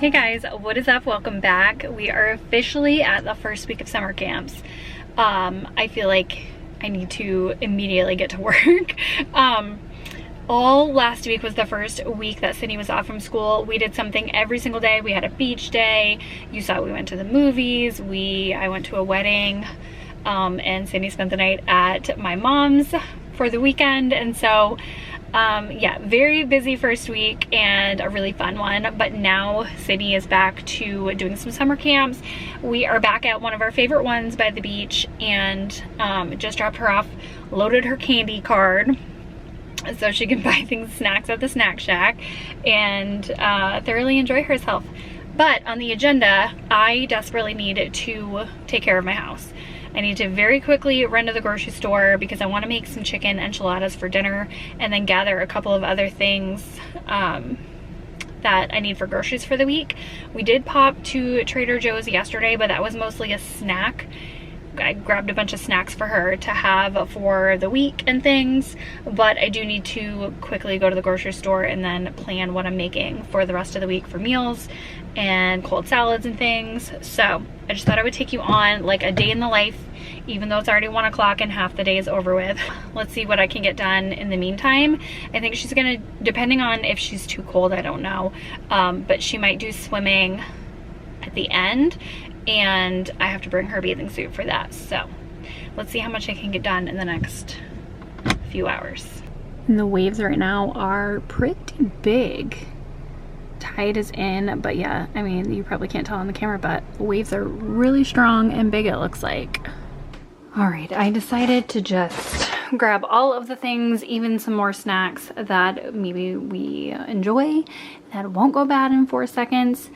Hey guys, what is up? Welcome back. We are officially at the first week of summer camps. I feel like I need to immediately get to work. All last week was the first week that Sydney was off from school. We did something every single day. We had a beach day. You saw we went to the movies. I went to a wedding, and Sydney spent the night at my mom's for the weekend. And so yeah, very busy first week and a really fun one, but now Sydney is back to doing some summer camps. We are back at one of our favorite ones by the beach, and just dropped her off, loaded her candy card so she can buy snacks at the snack shack and thoroughly enjoy herself. But on the agenda, I desperately need to take care of my house. I need to very quickly run to the grocery store because I want to make some chicken enchiladas for dinner, and then gather a couple of other things that I need for groceries for the week. We did pop to Trader Joe's yesterday, but that was mostly a snack. I grabbed a bunch of snacks for her to have for the week and things, but I do need to quickly go to the grocery store and then plan what I'm making for the rest of the week for meals and cold salads and things. So I just thought I would take you on like a day in the life, even though it's already 1 o'clock and half the day is over with. Let's see what I can get done in the meantime. I think she's gonna, depending on if she's too cold, I don't know, but she might do swimming at the end, and I have to bring her bathing suit for that. So let's see how much I can get done in the next few hours. And the waves right now are pretty big. Tide is in, but yeah, I mean, you probably can't tell on the camera, but waves are really strong and big, it looks like. All right, I decided to just grab all of the things, even some more snacks that maybe we enjoy that won't go bad in 4 seconds,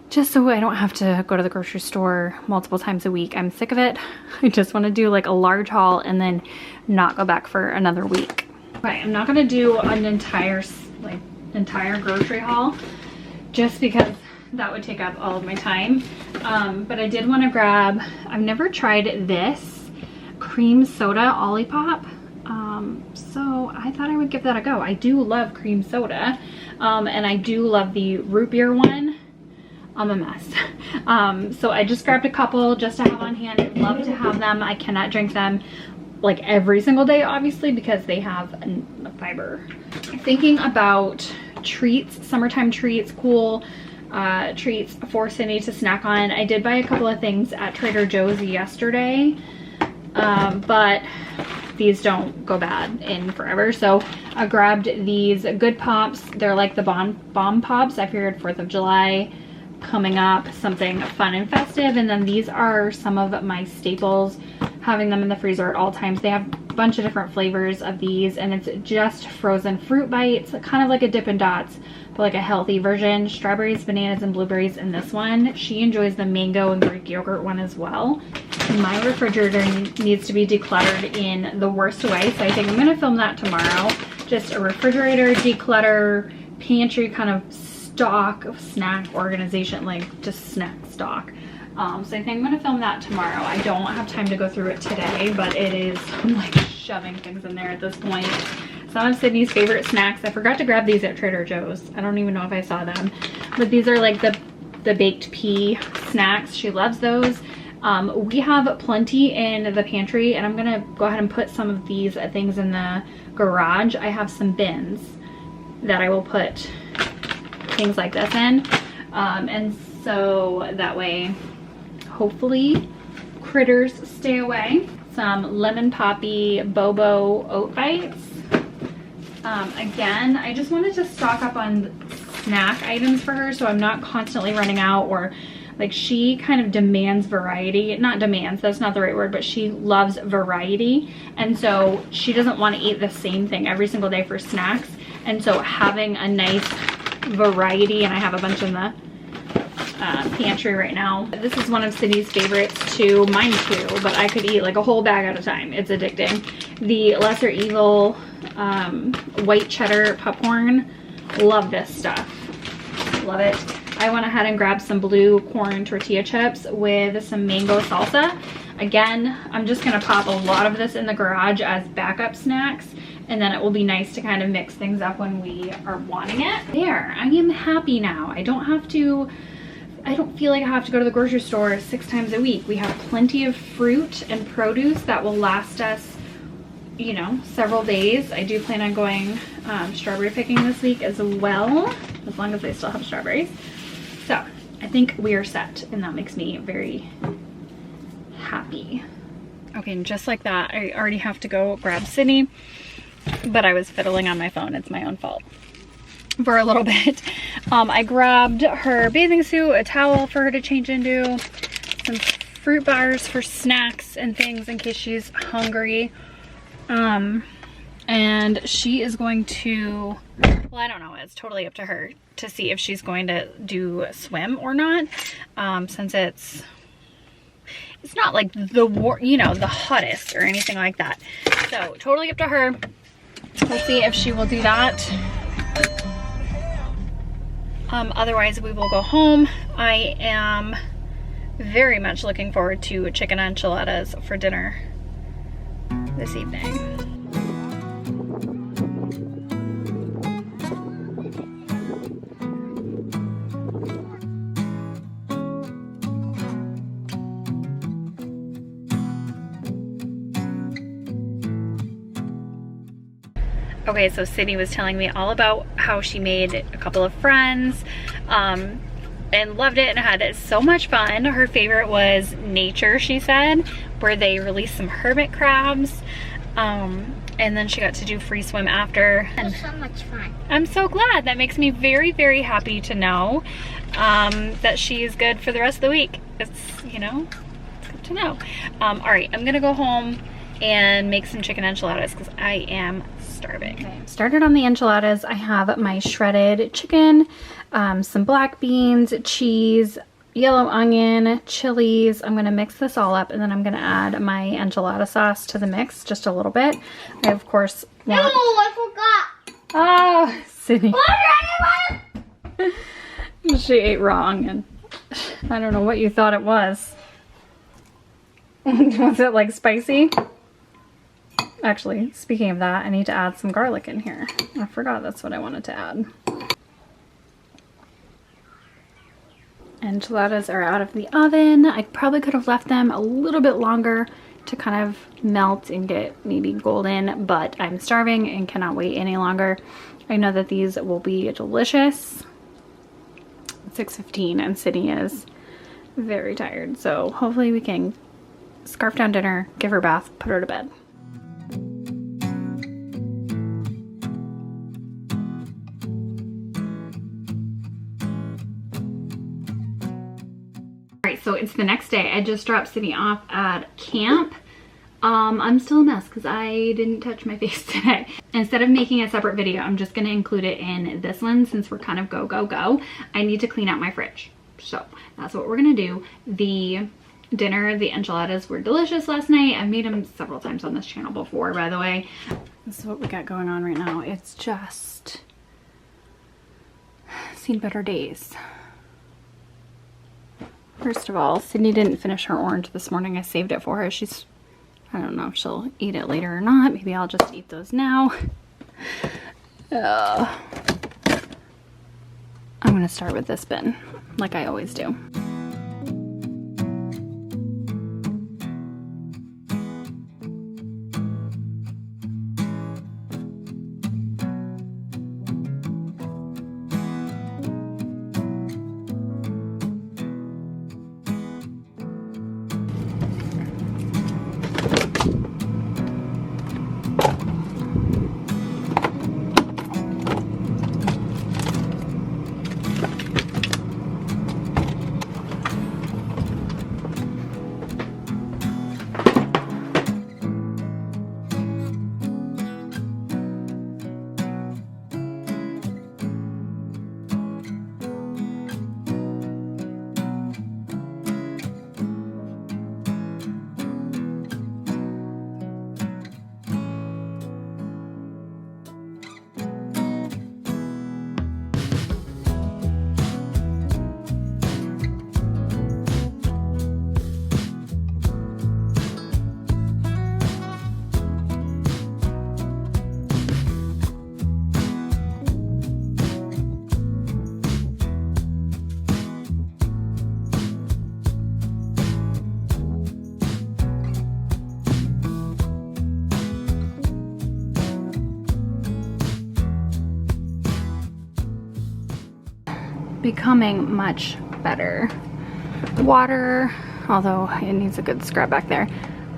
just so I don't have to go to the grocery store multiple times a week. I'm sick of it. I just want to do like a large haul and then not go back for another week. Okay, I'm not gonna do an entire grocery haul just because that would take up all of my time. But I did want to grab, I've never tried this cream soda Olipop. So I thought I would give that a go. I do love cream soda, and I do love the root beer one. I'm a mess. So I just grabbed a couple just to have on hand. I'd love to have them. I cannot drink them like every single day, obviously, because they have a fiber. Thinking about treats, summertime treats, cool treats for Sydney to snack on. I did buy a couple of things at Trader Joe's yesterday, but these don't go bad in forever. So I grabbed these Good Pops. They're like the bomb pops. I figured 4th of July coming up, something fun and festive. And then these are some of my staples, having them in the freezer at all times. They have a bunch of different flavors of these, and it's just frozen fruit bites, kind of like a Dippin' Dots, but like a healthy version. Strawberries, bananas, and blueberries in this one. She enjoys the mango and Greek yogurt one as well. My refrigerator needs to be decluttered in the worst way, so I think I'm gonna film that tomorrow. Just a refrigerator declutter, pantry kind of stock of snack organization, like just snack stock. So I think I'm gonna film that tomorrow. I don't have time to go through it today, but it is, I'm like shoving things in there at this point. Some of Sydney's favorite snacks. I forgot to grab these at Trader Joe's. I don't even know if I saw them, but these are like the baked pea snacks. She loves those. We have plenty in the pantry, and I'm gonna go ahead and put some of these things in the garage. I have some bins that I will put things like this in, and so that way hopefully critters stay away. Some lemon poppy bobo oat bites. Again, I just wanted to stock up on snack items for her so I'm not constantly running out, or like she kind of demands variety. Not demands, that's not the right word, but she loves variety, and so she doesn't want to eat the same thing every single day for snacks. And so having a nice variety, and I have a bunch in the pantry right now. This is one of Sydney's favorites too, mine too, but I could eat like a whole bag at a time. It's addicting. The Lesser Evil white cheddar popcorn. Love this stuff. Love it. I went ahead and grabbed some blue corn tortilla chips with some mango salsa. Again, I'm just gonna pop a lot of this in the garage as backup snacks, and then it will be nice to kind of mix things up when we are wanting it. There, I am happy now. I don't feel like I have to go to the grocery store 6 times a week. We have plenty of fruit and produce that will last us, you know, several days. I do plan on going strawberry picking this week as well, as long as they still have strawberries. So I think we are set, and that makes me very happy. Okay, and just like that, I already have to go grab Sydney, but I was fiddling on my phone. It's my own fault for a little bit. I grabbed her bathing suit, a towel for her to change into, some fruit bars for snacks and things in case she's hungry. And she is going to, well, I don't know, it's totally up to her to see if she's going to do a swim or not, since it's not like you know, the hottest or anything like that. So totally up to her. We'll see if she will do that. Otherwise we will go home. I am very much looking forward to chicken enchiladas for dinner this evening. Okay, so Sydney was telling me all about how she made a couple of friends and loved it and had so much fun. Her favorite was nature, she said, where they released some hermit crabs. And then she got to do free swim after. It was so much fun. I'm so glad. That makes me very, very happy to know that she's good for the rest of the week. It's, you know, it's good to know. All right, I'm gonna go home and make some chicken enchiladas because I am starving. Okay, started on the enchiladas. I have my shredded chicken, some black beans, cheese, yellow onion, chilies. I'm gonna mix this all up, and then I'm gonna add my enchilada sauce to the mix, just a little bit. I of course want... I forgot. Oh, Sydney. She ate raw onion. I don't know what you thought it was. Was it like spicy? Actually, speaking of that, I need to add some garlic in here. I forgot that's what I wanted to add. Enchiladas are out of the oven. I probably could have left them a little bit longer to kind of melt and get maybe golden, but I'm starving and cannot wait any longer. I know that these will be delicious. It's 6:15 and Sydney is very tired, so hopefully we can scarf down dinner, give her a bath, put her to bed. So it's the next day. I just dropped Sydney off at camp. I'm still a mess because I didn't touch my face today. Instead of making a separate video, I'm just going to include it in this one since we're kind of go, go, go. I need to clean out my fridge. So that's what we're going to do. The dinner, the enchiladas were delicious last night. I've made them several times on this channel before, by the way. This is what we got going on right now. It's just seen better days. First of all, Sydney didn't finish her orange this morning. I saved it for her. I don't know if she'll eat it later or not. Maybe I'll just eat those now. I'm gonna start with this bin, like I always do. becoming much better. Water, although it needs a good scrub back there.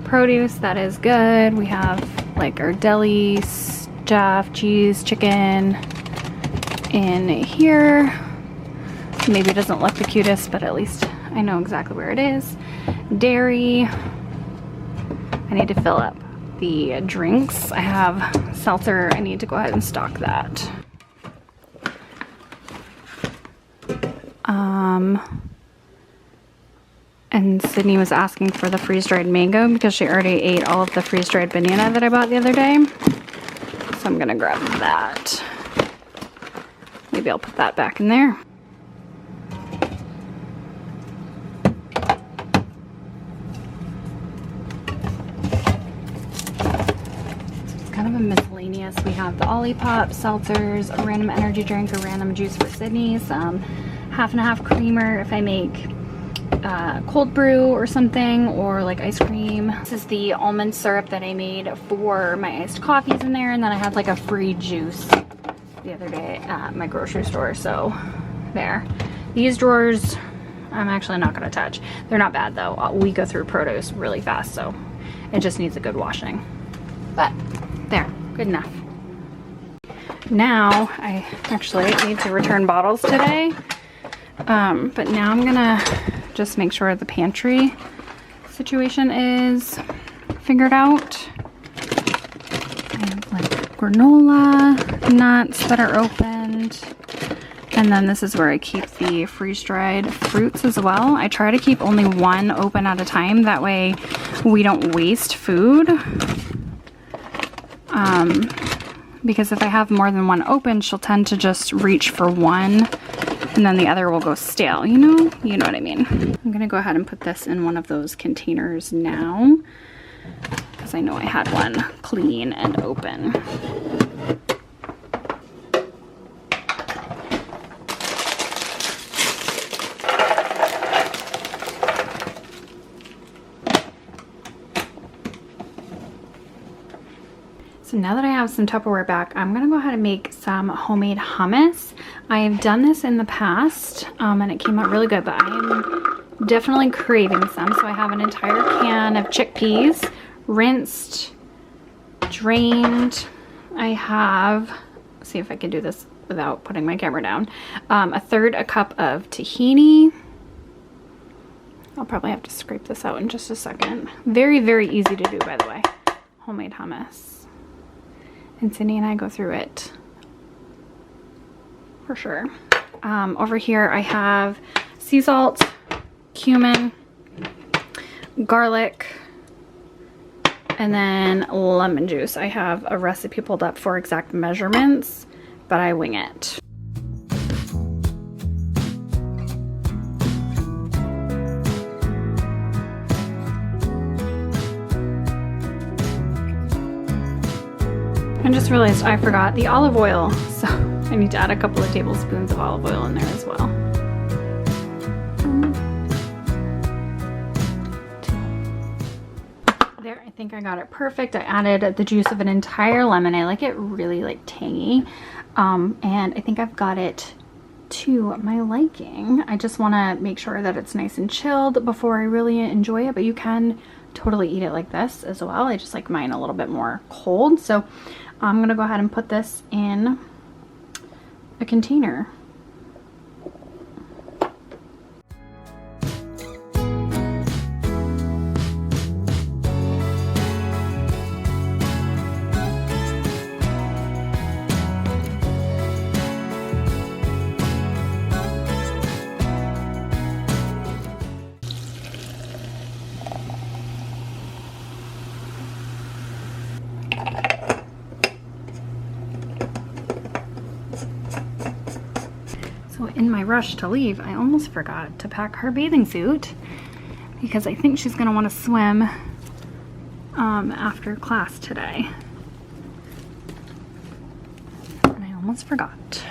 Produce, that is good. We have like our deli stuff, cheese, chicken in here. Maybe it doesn't look the cutest, but at least I know exactly where it is. Dairy. I need to fill up the drinks. I have seltzer. I need to go ahead and stock that. And Sydney was asking for the freeze-dried mango because she already ate all of the freeze-dried banana that I bought the other day. So I'm gonna grab that. Maybe I'll put that back in there. It's kind of a miscellaneous. We have the Olipop, seltzers, a random energy drink, a random juice for Sydney, some half and half creamer if I make cold brew or something, or like ice cream. This is the almond syrup that I made for my iced coffees in there, and then I had like a free juice the other day at my grocery store. So there. These drawers I'm actually not going to touch. They're not bad though. We go through produce really fast, so it just needs a good washing. But there, good enough. Now I actually need to return bottles today, but now I'm gonna just make sure the pantry situation is figured out. I have like granola nuts that are opened. And then this is where I keep the freeze-dried fruits as well. I try to keep only one open at a time. That way we don't waste food. Because if I have more than one open, she'll tend to just reach for one and then the other will go stale, you know what I mean. I'm gonna go ahead and put this in one of those containers now because I know I had one clean and open. So now that I have some Tupperware back, I'm gonna go ahead and make some homemade hummus. I've done this in the past and it came out really good, but I'm definitely craving some. So I have an entire can of chickpeas, rinsed, drained. I have, let's see if I can do this without putting my camera down, a cup of tahini. I'll probably have to scrape this out in just a second. Very, very easy to do, by the way. Homemade hummus. And Sydney and I go through it for sure. Over here I have sea salt, cumin, garlic, and then lemon juice. I have a recipe pulled up for exact measurements, but I wing it. I just realized I forgot the olive oil, so I need to add a couple of tablespoons of olive oil in there as well. There, I think I got it perfect. I added the juice of an entire lemon. I like it really like tangy, and I think I've got it to my liking. I just want to make sure that it's nice and chilled before I really enjoy it, but you can totally eat it like this as well. I just like mine a little bit more cold, so I'm gonna go ahead and put this in a container. So in my rush to leave, I almost forgot to pack her bathing suit because I think she's gonna want to swim after class today. And I almost forgot.